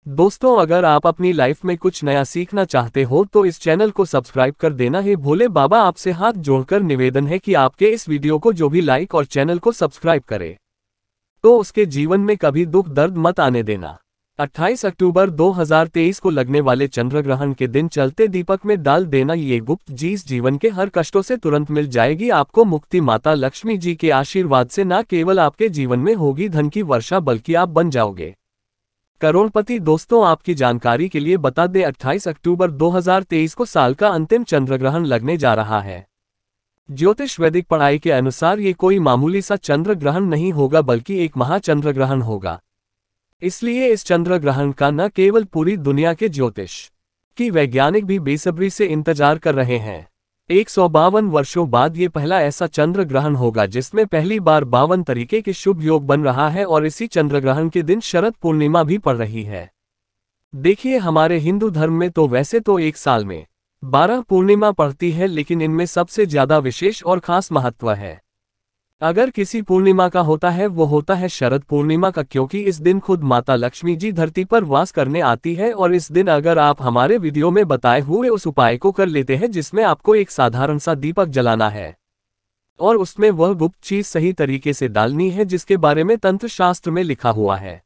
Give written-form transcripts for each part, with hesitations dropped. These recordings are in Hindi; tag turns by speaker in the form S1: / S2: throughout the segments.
S1: दोस्तों, अगर आप अपनी लाइफ में कुछ नया सीखना चाहते हो तो इस चैनल को सब्सक्राइब कर देना है। भोले बाबा आपसे हाथ जोड़कर निवेदन है कि आपके इस वीडियो को जो भी लाइक और चैनल को सब्सक्राइब करे तो उसके जीवन में कभी दुख दर्द मत आने देना। 28 अक्टूबर 2023 को लगने वाले चंद्र ग्रहण के दिन चलते दीपक में डाल देना ये गुप्त चीज जीवन के हर कष्टों से तुरंत मिल जाएगी। आपको मुक्ति माता लक्ष्मी जी के आशीर्वाद से न केवल आपके जीवन में होगी धन की वर्षा बल्कि आप बन जाओगे करोड़पति। दोस्तों, आपकी जानकारी के लिए बता दें 28 अक्टूबर 2023 को साल का अंतिम चंद्र ग्रहण लगने जा रहा है। ज्योतिष वैदिक पढ़ाई के अनुसार ये कोई मामूली सा चंद्र ग्रहण नहीं होगा बल्कि एक महाचंद्र ग्रहण होगा। इसलिए इस चंद्र ग्रहण का न केवल पूरी दुनिया के ज्योतिष की वैज्ञानिक भी बेसब्री से इंतजार कर रहे हैं। 152 वर्षों बाद ये पहला ऐसा चंद्र ग्रहण होगा जिसमें पहली बार 52 तरीके के शुभ योग बन रहा है और इसी चंद्र ग्रहण के दिन शरद पूर्णिमा भी पड़ रही है। देखिए, हमारे हिंदू धर्म में तो वैसे तो एक साल में 12 पूर्णिमा पड़ती है, लेकिन इनमें सबसे ज्यादा विशेष और खास महत्व है। अगर किसी पूर्णिमा का होता है वो होता है शरद पूर्णिमा का, क्योंकि इस दिन खुद माता लक्ष्मी जी धरती पर वास करने आती है। और इस दिन अगर आप हमारे वीडियो में बताए हुए उस उपाय को कर लेते हैं जिसमें आपको एक साधारण सा दीपक जलाना है और उसमें वह गुप्त चीज सही तरीके से डालनी है जिसके बारे में तंत्र शास्त्र में लिखा हुआ है,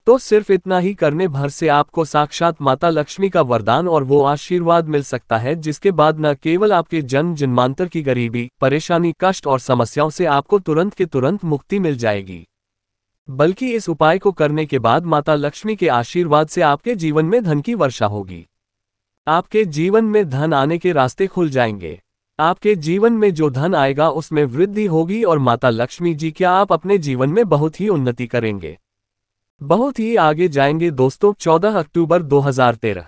S1: तो सिर्फ इतना ही करने भर से आपको साक्षात माता लक्ष्मी का वरदान और वो आशीर्वाद मिल सकता है जिसके बाद न केवल आपके जन्म जन्मांतर की गरीबी, परेशानी, कष्ट और समस्याओं से आपको तुरंत के तुरंत मुक्ति मिल जाएगी, बल्कि इस उपाय को करने के बाद माता लक्ष्मी के आशीर्वाद से आपके जीवन में धन की वर्षा होगी। आपके जीवन में धन आने के रास्ते खुल जाएंगे। आपके जीवन में जो धन आएगा उसमें वृद्धि होगी और माता लक्ष्मी जी क्या आप अपने जीवन में बहुत ही उन्नति करेंगे, बहुत ही आगे जाएंगे। दोस्तों, 14 अक्टूबर 2013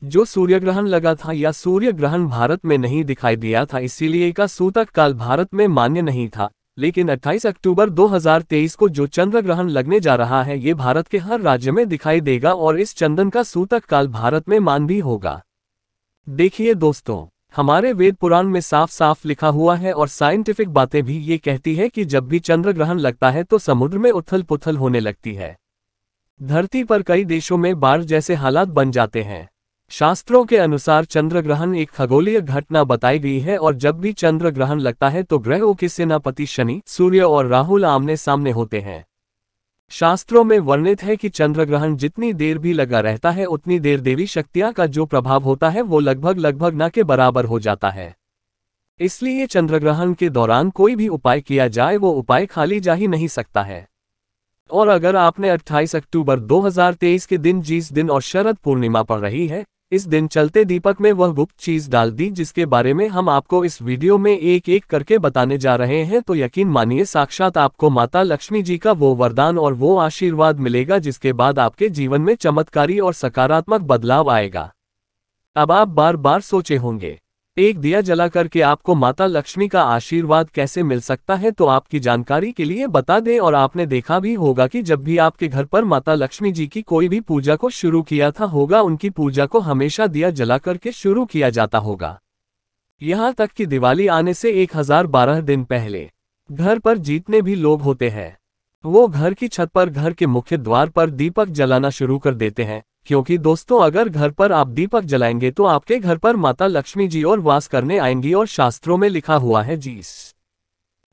S1: जो सूर्य ग्रहण लगा था या सूर्य ग्रहण भारत में नहीं दिखाई दिया था, इसीलिए का सूतक काल भारत में मान्य नहीं था। लेकिन 28 अक्टूबर 2023 को जो चंद्र ग्रहण लगने जा रहा है ये भारत के हर राज्य में दिखाई देगा और इस चंद्र का सूतक काल भारत में मान्य भी होगा। देखिए दोस्तों, हमारे वेद पुराण में साफ साफ लिखा हुआ है और साइंटिफिक बातें भी ये कहती है कि जब भी चंद्र ग्रहण लगता है तो समुद्र में उथल पुथल होने लगती है, धरती पर कई देशों में बाढ़ जैसे हालात बन जाते हैं। शास्त्रों के अनुसार चंद्र ग्रहण एक खगोलीय घटना बताई गई है और जब भी चंद्र ग्रहण लगता है तो ग्रहों के सेनापति शनि, सूर्य और राहु आमने सामने होते हैं। शास्त्रों में वर्णित है कि चंद्र ग्रहण जितनी देर भी लगा रहता है उतनी देर देवी शक्तियां का जो प्रभाव होता है वो लगभग न के बराबर हो जाता है। इसलिए चंद्र ग्रहण के दौरान कोई भी उपाय किया जाए वो उपाय खाली जा ही नहीं सकता है। और अगर आपने 28 अक्टूबर 2023 के दिन जिस दिन और शरद पूर्णिमा पड़ रही है, इस दिन चलते दीपक में वह गुप्त चीज डाल दी जिसके बारे में हम आपको इस वीडियो में एक एक करके बताने जा रहे हैं, तो यकीन मानिए साक्षात आपको माता लक्ष्मी जी का वो वरदान और वो आशीर्वाद मिलेगा जिसके बाद आपके जीवन में चमत्कारी और सकारात्मक बदलाव आएगा। अब आप बार बार सोचे होंगे एक दिया जला करके आपको माता लक्ष्मी का आशीर्वाद कैसे मिल सकता है, तो आपकी जानकारी के लिए बता दें और आपने देखा भी होगा कि जब भी आपके घर पर माता लक्ष्मी जी की कोई भी पूजा को शुरू किया था होगा, उनकी पूजा को हमेशा दिया जला करके शुरू किया जाता होगा। यहाँ तक कि दिवाली आने से 1012 दिन पहले घर पर जितने भी लोग होते हैं वो घर की छत पर, घर के मुख्य द्वार पर दीपक जलाना शुरू कर देते हैं, क्योंकि दोस्तों अगर घर पर आप दीपक जलाएंगे तो आपके घर पर माता लक्ष्मी जी और वास करने आएंगी। और शास्त्रों में लिखा हुआ है जिस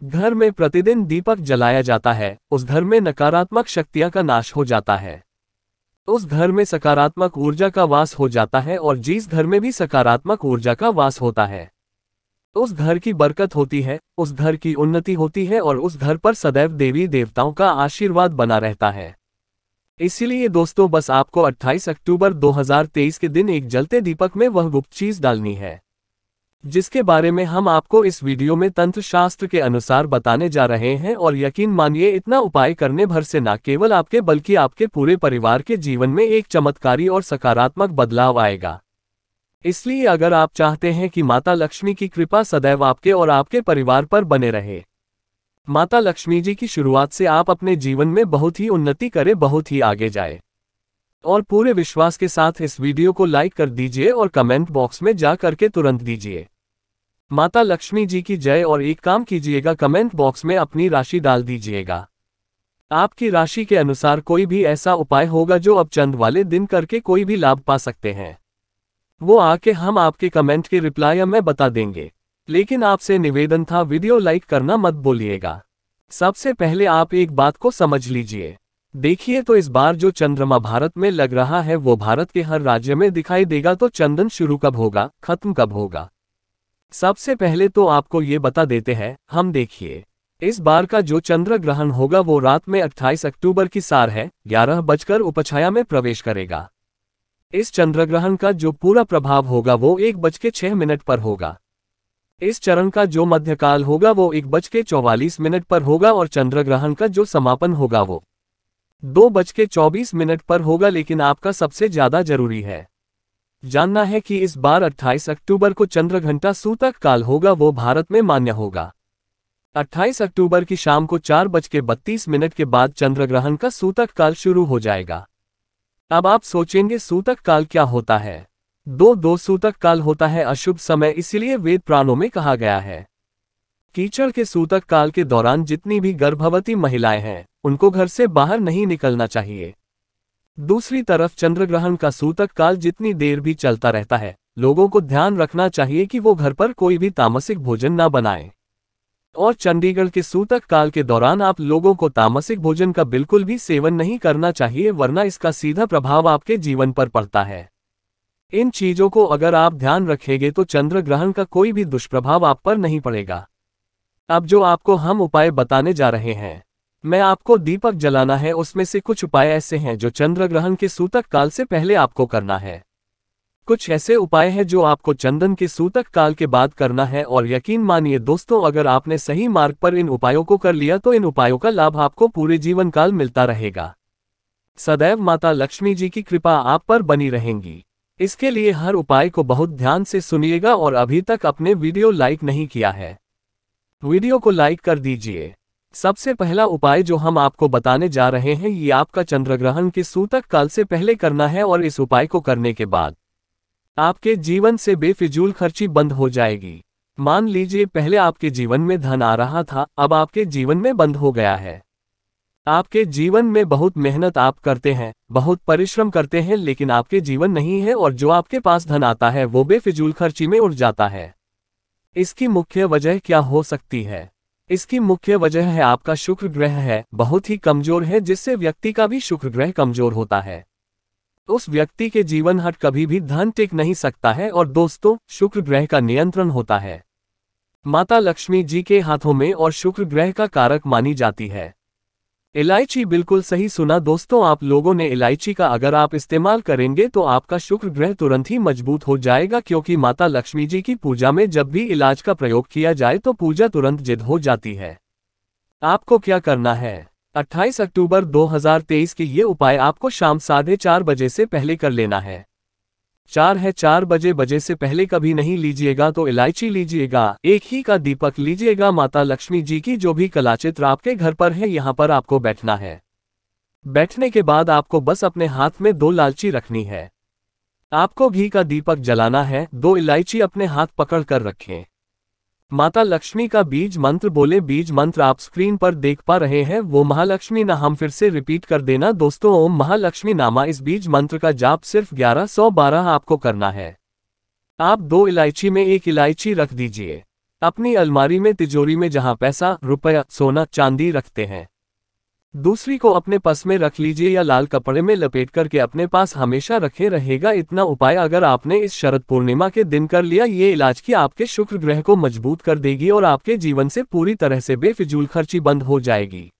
S1: घर में प्रतिदिन दीपक जलाया जाता है उस घर में नकारात्मक शक्तियां का नाश हो जाता है, उस घर में सकारात्मक ऊर्जा का वास हो जाता है और जिस घर में भी सकारात्मक ऊर्जा का वास होता है उस घर की बरकत होती है, उस घर की उन्नति होती है और उस घर पर सदैव देवी देवताओं का आशीर्वाद बना रहता है। इसीलिए दोस्तों बस आपको 28 अक्टूबर 2023 के दिन एक जलते दीपक में वह गुप्त चीज डालनी है जिसके बारे में हम आपको इस वीडियो में तंत्र शास्त्र के अनुसार बताने जा रहे हैं। और यकीन मानिए इतना उपाय करने भर से न केवल आपके बल्कि आपके पूरे परिवार के जीवन में एक चमत्कारी और सकारात्मक बदलाव आएगा। इसलिए अगर आप चाहते हैं कि माता लक्ष्मी की कृपा सदैव आपके और आपके परिवार पर बने रहे, माता लक्ष्मी जी की शुरुआत से आप अपने जीवन में बहुत ही उन्नति करें, बहुत ही आगे जाए, और पूरे विश्वास के साथ इस वीडियो को लाइक कर दीजिए और कमेंट बॉक्स में जा करके तुरंत दीजिए माता लक्ष्मी जी की जय। और एक काम कीजिएगा, कमेंट बॉक्स में अपनी राशि डाल दीजिएगा। आपकी राशि के अनुसार कोई भी ऐसा उपाय होगा जो अब चंद वाले दिन करके कोई भी लाभ पा सकते हैं, वो आके हम आपके कमेंट के रिप्लाई में बता देंगे। लेकिन आपसे निवेदन था, वीडियो लाइक करना मत भूलिएगा। सबसे पहले आप एक बात को समझ लीजिए। देखिए तो इस बार जो चंद्रमा भारत में लग रहा है वो भारत के हर राज्य में दिखाई देगा। तो चंदन शुरू कब होगा, खत्म कब होगा? सबसे पहले तो आपको ये बता देते हैं हम। देखिए, इस बार का जो चंद्र ग्रहण होगा वो रात में 28 अक्टूबर की सार है 11 बजकर उपछाया में प्रवेश करेगा। इस चंद्रग्रहण का जो पूरा प्रभाव होगा वो 1 बज के 6 मिनट पर होगा। इस चरण का जो मध्यकाल होगा वो 1 बज के 44 मिनट पर होगा और चंद्रग्रहण का जो समापन होगा वो 2 बज के 24 मिनट पर होगा। लेकिन आपका सबसे ज्यादा जरूरी है जानना है कि इस बार 28 अक्टूबर को चंद्रघंटा सूतक काल होगा वो भारत में मान्य होगा। 28 अक्टूबर की शाम को 4 बज के 32 मिनट के बाद चंद्रग्रहण का सूतक काल शुरू हो जाएगा। अब आप सोचेंगे सूतक काल क्या होता है? दो सूतक काल होता है अशुभ समय, इसीलिए वेद पुराणों में कहा गया है कीचड़ के सूतक काल के दौरान जितनी भी गर्भवती महिलाएं हैं उनको घर से बाहर नहीं निकलना चाहिए। दूसरी तरफ चंद्रग्रहण का सूतक काल जितनी देर भी चलता रहता है, लोगों को ध्यान रखना चाहिए कि वो घर पर कोई भी तामसिक भोजन ना बनाएं। और चंडीगढ़ के सूतक काल के दौरान आप लोगों को तामसिक भोजन का बिल्कुल भी सेवन नहीं करना चाहिए, वरना इसका सीधा प्रभाव आपके जीवन पर पड़ता है। इन चीजों को अगर आप ध्यान रखेंगे तो चंद्र ग्रहण का कोई भी दुष्प्रभाव आप पर नहीं पड़ेगा। अब जो आपको हम उपाय बताने जा रहे हैं, मैं आपको दीपक जलाना है, उसमें से कुछ उपाय ऐसे हैं जो चंद्र ग्रहण के सूतक काल से पहले आपको करना है। कुछ ऐसे उपाय हैं जो आपको चंदन के सूतक काल के बाद करना है। और यकीन मानिए दोस्तों, अगर आपने सही मार्ग पर इन उपायों को कर लिया तो इन उपायों का लाभ आपको पूरे जीवन काल मिलता रहेगा। सदैव माता लक्ष्मी जी की कृपा आप पर बनी रहेंगी। इसके लिए हर उपाय को बहुत ध्यान से सुनिएगा। और अभी तक अपने वीडियो लाइक नहीं किया है, वीडियो को लाइक कर दीजिए। सबसे पहला उपाय जो हम आपको बताने जा रहे हैं ये आपका चंद्रग्रहण के सूतक काल से पहले करना है। और इस उपाय को करने के बाद आपके जीवन से बेफिजूल खर्ची बंद हो जाएगी। मान लीजिए पहले आपके जीवन में धन आ रहा था, अब आपके जीवन में बंद हो गया है। आपके जीवन में बहुत मेहनत आप करते हैं, बहुत परिश्रम करते हैं, लेकिन आपके जीवन नहीं है और जो आपके पास धन आता है वो बेफिजूल खर्ची में उड़ जाता है। इसकी मुख्य वजह क्या हो सकती है? इसकी मुख्य वजह है आपका शुक्र ग्रह है, बहुत ही कमजोर है, जिससे व्यक्ति का भी शुक्र ग्रह कमजोर होता है। उस व्यक्ति के जीवन हट कभी भी धन टिक नहीं सकता है। और दोस्तों, शुक्र ग्रह का नियंत्रण होता है माता लक्ष्मी जी के हाथों में और शुक्र ग्रह का कारक मानी जाती है इलायची। बिल्कुल सही सुना दोस्तों, आप लोगों ने इलायची का अगर आप इस्तेमाल करेंगे तो आपका शुक्र ग्रह तुरंत ही मजबूत हो जाएगा। क्योंकि माता लक्ष्मी जी की पूजा में जब भी इलाज का प्रयोग किया जाए तो पूजा तुरंत जिद हो जाती है। आपको क्या करना है? 28 अक्टूबर 2023 के ये उपाय आपको शाम 4:30 बजे से पहले कर लेना है। 4 बजे से पहले कभी नहीं लीजिएगा तो इलायची लीजिएगा, एक ही का दीपक लीजिएगा। माता लक्ष्मी जी की जो भी कलाचित्र आपके घर पर है यहाँ पर आपको बैठना है। बैठने के बाद आपको बस अपने हाथ में 2 लालची रखनी है। आपको घी का दीपक जलाना है, 2 इलायची अपने हाथ पकड़ कर रखें। माता लक्ष्मी का बीज मंत्र बोले। बीज मंत्र आप स्क्रीन पर देख पा रहे हैं वो महालक्ष्मी नाम फिर से रिपीट कर देना दोस्तों, ओम महालक्ष्मी नामा। इस बीज मंत्र का जाप सिर्फ 1112 आपको करना है। आप 2 इलायची में 1 इलायची रख दीजिए अपनी अलमारी में, तिजोरी में, जहां पैसा, रुपया, सोना, चांदी रखते हैं। दूसरी को अपने पर्स में रख लीजिए या लाल कपड़े में लपेट करके अपने पास हमेशा रखे रहेगा। इतना उपाय अगर आपने इस शरद पूर्णिमा के दिन कर लिया, ये इलाज की आपके शुक्र ग्रह को मजबूत कर देगी और आपके जीवन से पूरी तरह से बेफिजूल खर्ची बंद हो जाएगी।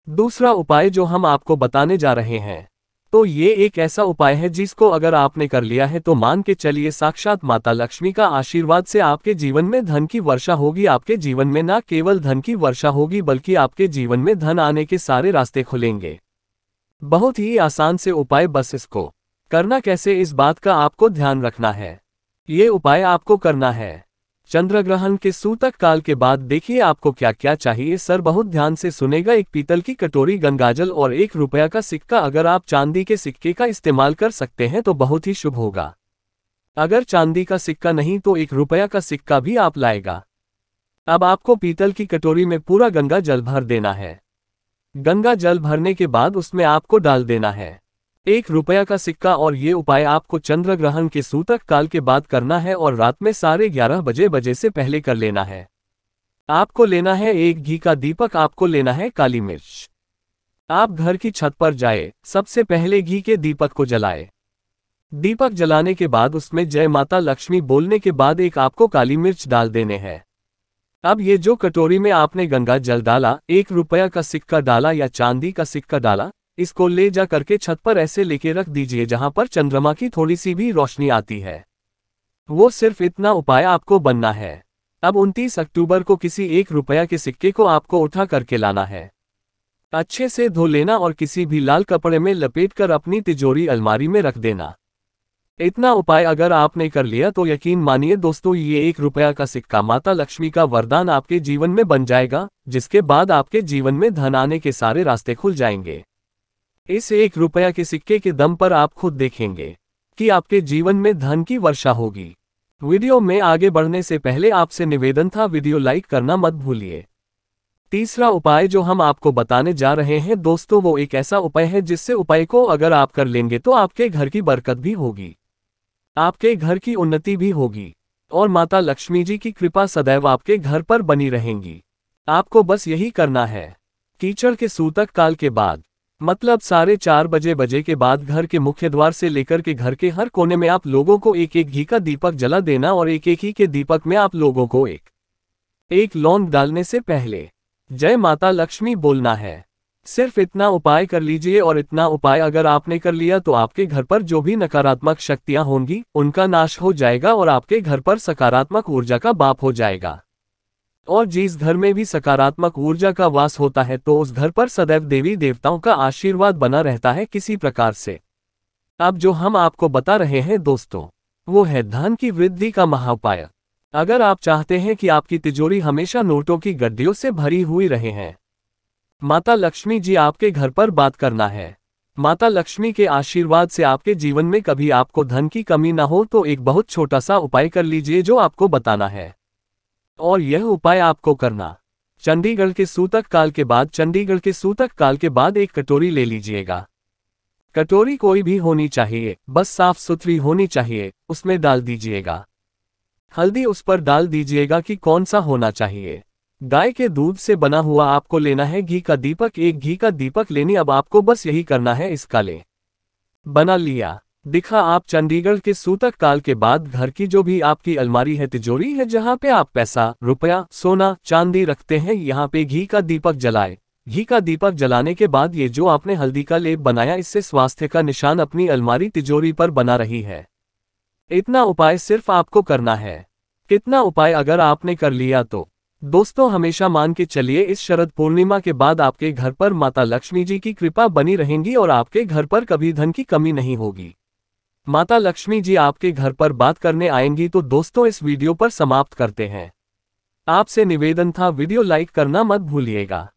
S1: दूसरा उपाय जो हम आपको बताने जा रहे हैं तो ये एक ऐसा उपाय है जिसको अगर आपने कर लिया है तो मान के चलिए साक्षात माता लक्ष्मी का आशीर्वाद से आपके जीवन में धन की वर्षा होगी। आपके जीवन में न केवल धन की वर्षा होगी बल्कि आपके जीवन में धन आने के सारे रास्ते खुलेंगे। बहुत ही आसान से उपाय, बस इसको करना कैसे इस बात का आपको ध्यान रखना है। ये उपाय आपको करना है चंद्रग्रहण के सूतक काल के बाद। देखिए आपको क्या क्या चाहिए सर, बहुत ध्यान से सुनेगा। 1 पीतल की कटोरी, गंगाजल और 1 रुपया का सिक्का। अगर आप चांदी के सिक्के का इस्तेमाल कर सकते हैं तो बहुत ही शुभ होगा। अगर चांदी का सिक्का नहीं तो 1 रुपया का सिक्का भी आप लाएगा। अब आपको पीतल की कटोरी में पूरा गंगा जल भर देना है। गंगा जल भरने के बाद उसमें आपको डाल देना है 1 रुपया का सिक्का। और ये उपाय आपको चंद्र ग्रहण के सूतक काल के बाद करना है और रात में 11:30 बजे से पहले कर लेना है। आपको लेना है एक घी का दीपक, आपको लेना है काली मिर्च। आप घर की छत पर जाए, सबसे पहले घी के दीपक को जलाए। दीपक जलाने के बाद उसमें जय माता लक्ष्मी बोलने के बाद एक आपको काली मिर्च डाल देने हैं। अब ये जो कटोरी में आपने गंगा जल डाला, 1 रुपया का सिक्का डाला या चांदी का सिक्का डाला, इसको ले जा करके छत पर ऐसे लेके रख दीजिए जहां पर चंद्रमा की थोड़ी सी भी रोशनी आती है। वो सिर्फ इतना उपाय आपको बनना है। अब 29 अक्टूबर को किसी 1 रुपया के सिक्के को आपको उठा करके लाना है। अच्छे से धो लेना और किसी भी लाल कपड़े में लपेटकर अपनी तिजोरी अलमारी में रख देना। इतना उपाय अगर आपने कर लिया तो यकीन मानिए दोस्तों, ये 1 रुपया का सिक्का माता लक्ष्मी का वरदान आपके जीवन में बन जाएगा, जिसके बाद आपके जीवन में धन आने के सारे रास्ते खुल जाएंगे। इस 1 रुपया के सिक्के के दम पर आप खुद देखेंगे कि आपके जीवन में धन की वर्षा होगी। वीडियो में आगे बढ़ने से पहले आपसे निवेदन था, वीडियो लाइक करना मत भूलिए। तीसरा उपाय जो हम आपको बताने जा रहे हैं दोस्तों, वो एक ऐसा उपाय है जिससे उपाय को अगर आप कर लेंगे तो आपके घर की बरकत भी होगी, आपके घर की उन्नति भी होगी और माता लक्ष्मी जी की कृपा सदैव आपके घर पर बनी रहेंगी। आपको बस यही करना है। कीचड़ के सूतक काल के बाद, मतलब 4:30 बजे के बाद घर के मुख्य द्वार से लेकर के घर के हर कोने में आप लोगों को एक एक घी का दीपक जला देना और एक एक ही के दीपक में आप लोगों को एक लौंग डालने से पहले जय माता लक्ष्मी बोलना है। सिर्फ इतना उपाय कर लीजिए और इतना उपाय अगर आपने कर लिया तो आपके घर पर जो भी नकारात्मक शक्तियां होंगी उनका नाश हो जाएगा और आपके घर पर सकारात्मक ऊर्जा का बाप हो जाएगा। और जिस घर में भी सकारात्मक ऊर्जा का वास होता है तो उस घर पर सदैव देवी देवताओं का आशीर्वाद बना रहता है किसी प्रकार से। अब जो हम आपको बता रहे हैं दोस्तों, वो है धन की वृद्धि का महाउपाय। अगर आप चाहते हैं कि आपकी तिजोरी हमेशा नोटों की गड्डियों से भरी हुई रहे हैं, माता लक्ष्मी जी आपके घर पर बात करना है, माता लक्ष्मी के आशीर्वाद से आपके जीवन में कभी आपको धन की कमी ना हो, तो एक बहुत छोटा सा उपाय कर लीजिए जो आपको बताना है। और यह उपाय आपको करना चंडीगढ़ के सूतक काल के बाद, चंडीगढ़ के सूतक काल के बाद एक कटोरी ले लीजिएगा। कटोरी कोई भी होनी चाहिए, बस साफ सुथरी होनी चाहिए। उसमें डाल दीजिएगा हल्दी, उस पर डाल दीजिएगा कि कौन सा होना चाहिए। गाय के दूध से बना हुआ आपको लेना है घी का दीपक, एक घी का दीपक लेनी। अब आपको बस यही करना है, इसका ले बना लिया, दिखा। आप चंडीगढ़ के सूतक काल के बाद घर की जो भी आपकी अलमारी है, तिजोरी है, जहां पे आप पैसा, रुपया, सोना, चांदी रखते हैं, यहाँ पे घी का दीपक जलाए। घी का दीपक जलाने के बाद ये जो आपने हल्दी का लेप बनाया, इससे स्वास्थ्य का निशान अपनी अलमारी तिजोरी पर बना रही है। इतना उपाय सिर्फ आपको करना है। कितना उपाय अगर आपने कर लिया तो दोस्तों हमेशा मान के चलिए, इस शरद पूर्णिमा के बाद आपके घर पर माता लक्ष्मी जी की कृपा बनी रहेंगी और आपके घर पर कभी धन की कमी नहीं होगी। माता लक्ष्मी जी आपके घर पर बात करने आएंगी। तो दोस्तों इस वीडियो पर समाप्त करते हैं। आपसे निवेदन था, वीडियो लाइक करना मत भूलिएगा।